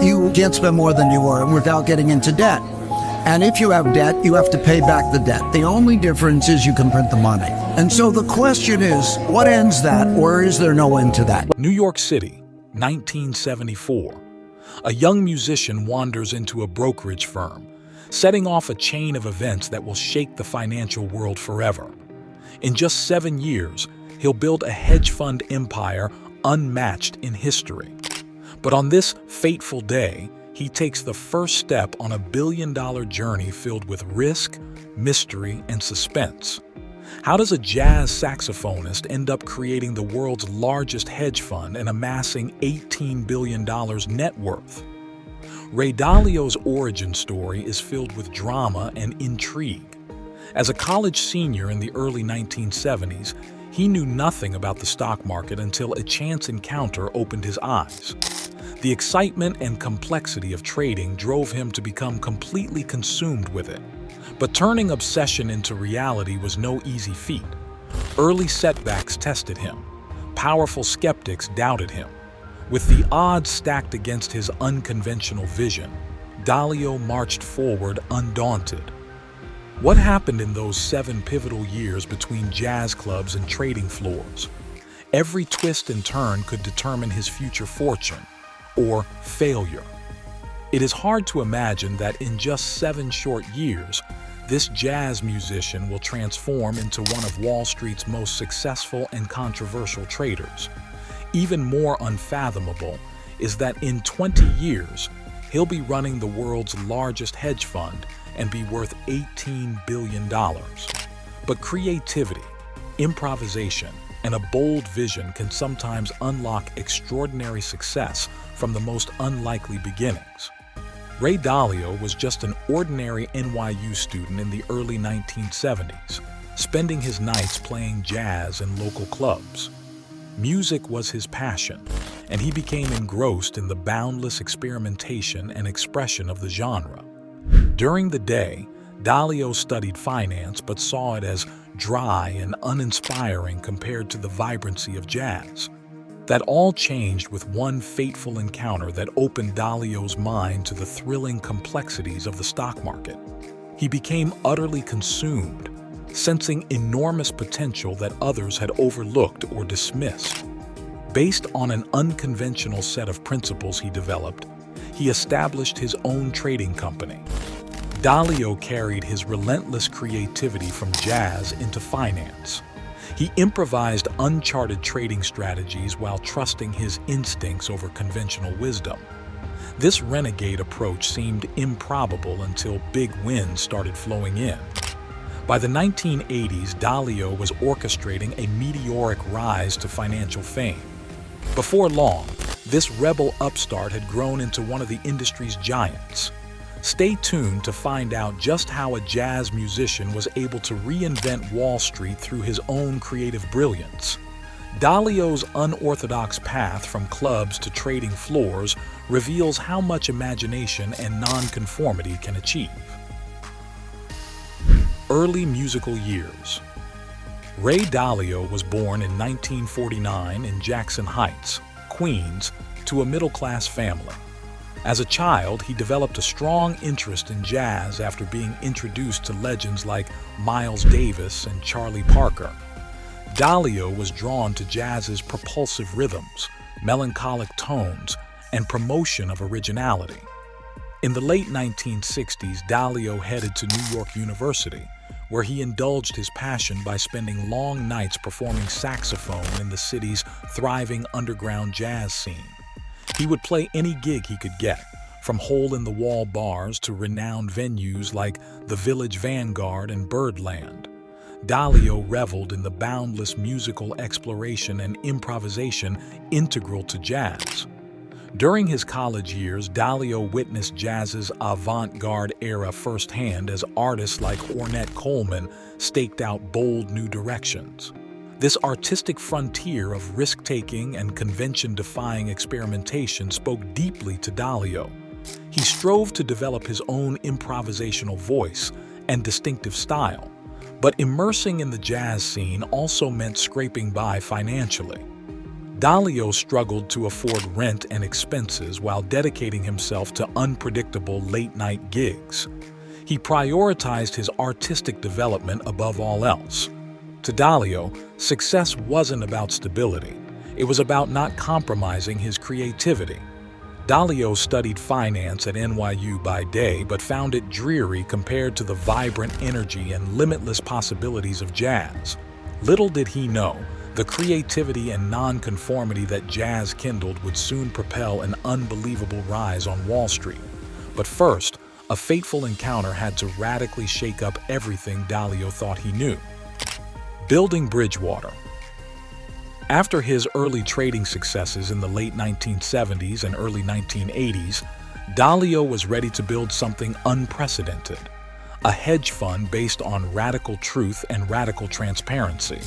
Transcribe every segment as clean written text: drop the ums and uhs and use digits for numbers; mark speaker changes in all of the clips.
Speaker 1: you can't spend more than you earn without getting into debt. And if you have debt, you have to pay back the debt. The only difference is you can print the money. And so the question is, what ends that, or is there no end to that?
Speaker 2: New York City, 1974. A young musician wanders into a brokerage firm, setting off a chain of events that will shake the financial world forever. In just 7 years, he'll build a hedge fund empire unmatched in history. But on this fateful day, he takes the first step on a billion-dollar journey filled with risk, mystery, and suspense. How does a jazz saxophonist end up creating the world's largest hedge fund and amassing $18 billion net worth? Ray Dalio's origin story is filled with drama and intrigue. As a college senior in the early 1970s, he knew nothing about the stock market until a chance encounter opened his eyes. The excitement and complexity of trading drove him to become completely consumed with it. But turning obsession into reality was no easy feat. Early setbacks tested him. Powerful skeptics doubted him. With the odds stacked against his unconventional vision, Dalio marched forward undaunted. What happened in those 7 pivotal years between jazz clubs and trading floors? Every twist and turn could determine his future fortune or failure. It is hard to imagine that in just 7 short years, this jazz musician will transform into one of Wall Street's most successful and controversial traders. Even more unfathomable is that in 20 years, he'll be running the world's largest hedge fund and be worth $18 billion. But creativity, improvisation, and a bold vision can sometimes unlock extraordinary success from the most unlikely beginnings. Ray Dalio was just an ordinary NYU student in the early 1970s, spending his nights playing jazz in local clubs. Music was his passion, and he became engrossed in the boundless experimentation and expression of the genre. During the day, Dalio studied finance but saw it as dry and uninspiring compared to the vibrancy of jazz. That all changed with one fateful encounter that opened Dalio's mind to the thrilling complexities of the stock market. He became utterly consumed, sensing enormous potential that others had overlooked or dismissed. Based on an unconventional set of principles he developed, he established his own trading company. Dalio carried his relentless creativity from jazz into finance. He improvised uncharted trading strategies while trusting his instincts over conventional wisdom. This renegade approach seemed improbable until big wins started flowing in. By the 1980s, Dalio was orchestrating a meteoric rise to financial fame. Before long, this rebel upstart had grown into one of the industry's giants. Stay tuned to find out just how a jazz musician was able to reinvent Wall Street through his own creative brilliance. Dalio's unorthodox path from clubs to trading floors reveals how much imagination and nonconformity can achieve. Early musical years. Ray Dalio was born in 1949 in Jackson Heights, Queens, to a middle-class family. As a child, he developed a strong interest in jazz after being introduced to legends like Miles Davis and Charlie Parker. Dalio was drawn to jazz's propulsive rhythms, melancholic tones, and promotion of originality. In the late 1960s, Dalio headed to New York University, where he indulged his passion by spending long nights performing saxophone in the city's thriving underground jazz scene. He would play any gig he could get, from hole-in-the-wall bars to renowned venues like the Village Vanguard and Birdland. Dalio reveled in the boundless musical exploration and improvisation integral to jazz. During his college years, Dalio witnessed jazz's avant-garde era firsthand as artists like Ornette Coleman staked out bold new directions. This artistic frontier of risk-taking and convention-defying experimentation spoke deeply to Dalio. He strove to develop his own improvisational voice and distinctive style, but immersing in the jazz scene also meant scraping by financially. Dalio struggled to afford rent and expenses while dedicating himself to unpredictable late-night gigs. He prioritized his artistic development above all else. To Dalio, success wasn't about stability. It was about not compromising his creativity. Dalio studied finance at NYU by day but found it dreary compared to the vibrant energy and limitless possibilities of jazz. Little did he know, the creativity and nonconformity that jazz kindled would soon propel an unbelievable rise on Wall Street. But first, a fateful encounter had to radically shake up everything Dalio thought he knew. Building Bridgewater. After his early trading successes in the late 1970s and early 1980s, Dalio was ready to build something unprecedented, a hedge fund based on radical truth and radical transparency.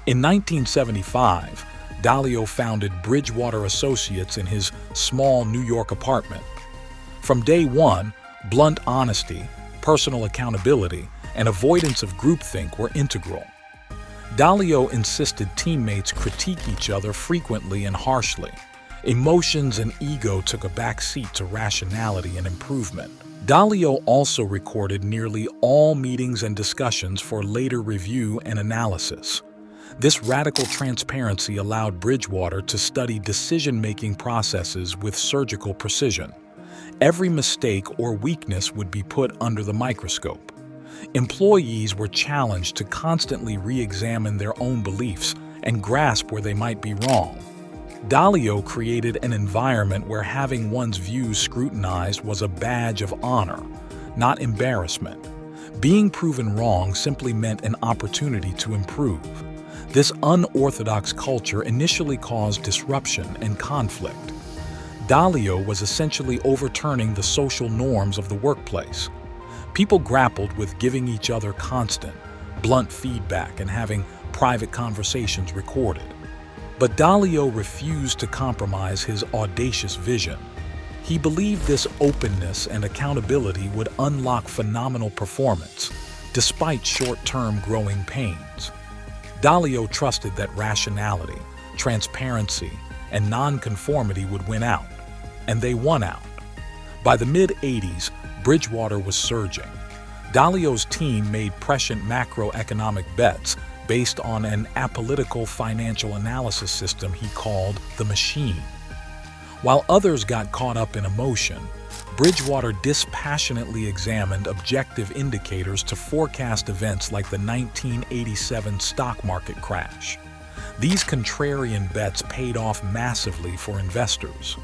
Speaker 2: In 1975, Dalio founded Bridgewater Associates in his small New York apartment. From day one, blunt honesty, personal accountability, and avoidance of groupthink were integral. Dalio insisted teammates critique each other frequently and harshly. Emotions and ego took a back seat to rationality and improvement. Dalio also recorded nearly all meetings and discussions for later review and analysis. This radical transparency allowed Bridgewater to study decision-making processes with surgical precision. Every mistake or weakness would be put under the microscope. Employees were challenged to constantly re-examine their own beliefs and grasp where they might be wrong. Dalio created an environment where having one's views scrutinized was a badge of honor, not embarrassment. Being proven wrong simply meant an opportunity to improve. This unorthodox culture initially caused disruption and conflict. Dalio was essentially overturning the social norms of the workplace. People grappled with giving each other constant, blunt feedback and having private conversations recorded. But Dalio refused to compromise his audacious vision. He believed this openness and accountability would unlock phenomenal performance, despite short-term growing pains. Dalio trusted that rationality, transparency, and nonconformity would win out, and they won out. By the mid-'80s, Bridgewater was surging. Dalio's team made prescient macroeconomic bets based on an apolitical financial analysis system he called the machine. While others got caught up in emotion, Bridgewater dispassionately examined objective indicators to forecast events like the 1987 stock market crash. These contrarian bets paid off massively for investors.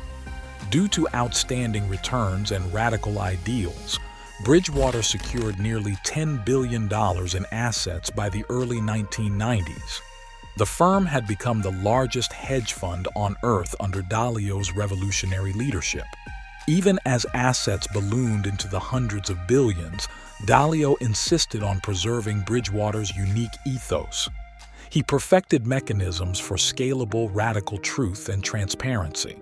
Speaker 2: Due to outstanding returns and radical ideals, Bridgewater secured nearly $10 billion in assets by the early 1990s. The firm had become the largest hedge fund on earth under Dalio's revolutionary leadership. Even as assets ballooned into the hundreds of billions, Dalio insisted on preserving Bridgewater's unique ethos. He perfected mechanisms for scalable radical truth and transparency.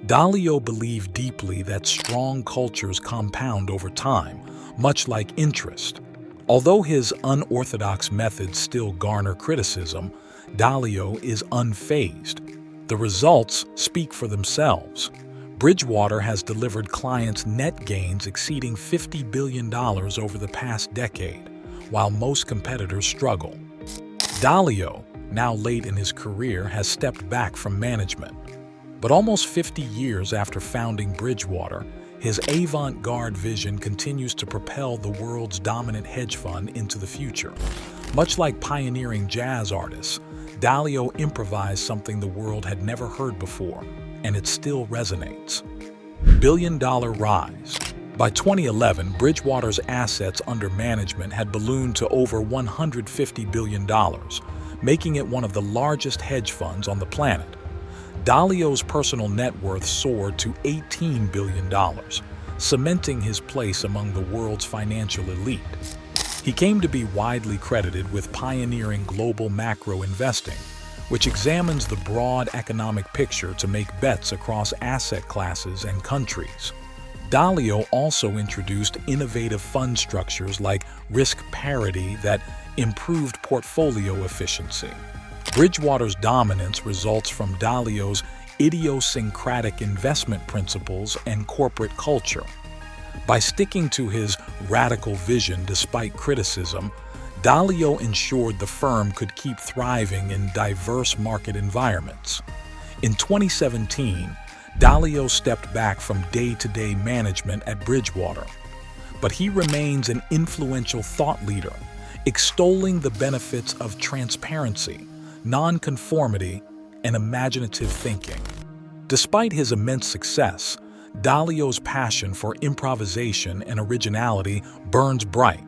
Speaker 2: Dalio believed deeply that strong cultures compound over time, much like interest. Although his unorthodox methods still garner criticism, Dalio is unfazed. The results speak for themselves. Bridgewater has delivered clients net gains exceeding $50 billion over the past decade, while most competitors struggle. Dalio, now late in his career, has stepped back from management. But almost 50 years after founding Bridgewater, his avant-garde vision continues to propel the world's dominant hedge fund into the future. Much like pioneering jazz artists, Dalio improvised something the world had never heard before, and it still resonates. Billion-dollar rise. By 2011, Bridgewater's assets under management had ballooned to over $150 billion, making it one of the largest hedge funds on the planet. Dalio's personal net worth soared to $18 billion, cementing his place among the world's financial elite. He came to be widely credited with pioneering global macro investing, which examines the broad economic picture to make bets across asset classes and countries. Dalio also introduced innovative fund structures like risk parity that improved portfolio efficiency. Bridgewater's dominance results from Dalio's idiosyncratic investment principles and corporate culture. By sticking to his radical vision despite criticism, Dalio ensured the firm could keep thriving in diverse market environments. In 2017, Dalio stepped back from day-to-day management at Bridgewater, but he remains an influential thought leader, extolling the benefits of transparency, nonconformity, and imaginative thinking. Despite his immense success, Dalio's passion for improvisation and originality burns bright.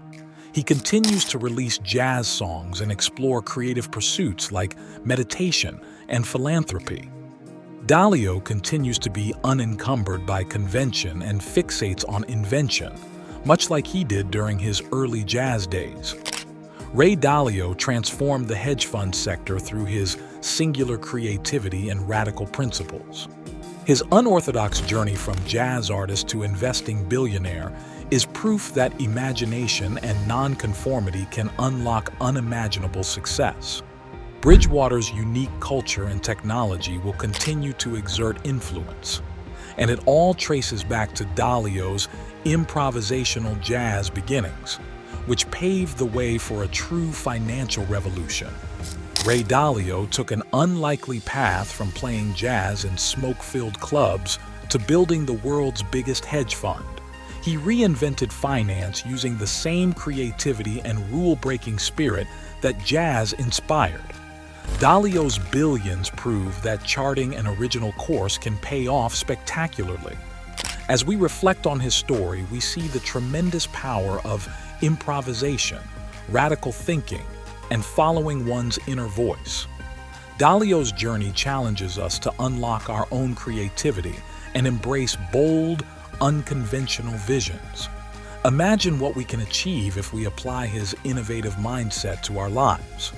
Speaker 2: He continues to release jazz songs and explore creative pursuits like meditation and philanthropy. Dalio continues to be unencumbered by convention and fixates on invention, much like he did during his early jazz days. Ray Dalio transformed the hedge fund sector through his singular creativity and radical principles. His unorthodox journey from jazz artist to investing billionaire is proof that imagination and nonconformity can unlock unimaginable success. Bridgewater's unique culture and technology will continue to exert influence, and it all traces back to Dalio's improvisational jazz beginnings, which paved the way for a true financial revolution. Ray Dalio took an unlikely path from playing jazz in smoke-filled clubs to building the world's biggest hedge fund. He reinvented finance using the same creativity and rule-breaking spirit that jazz inspired. Dalio's billions prove that charting an original course can pay off spectacularly. As we reflect on his story, we see the tremendous power of improvisation, radical thinking, and following one's inner voice. Dalio's journey challenges us to unlock our own creativity and embrace bold, unconventional visions. Imagine what we can achieve if we apply his innovative mindset to our lives.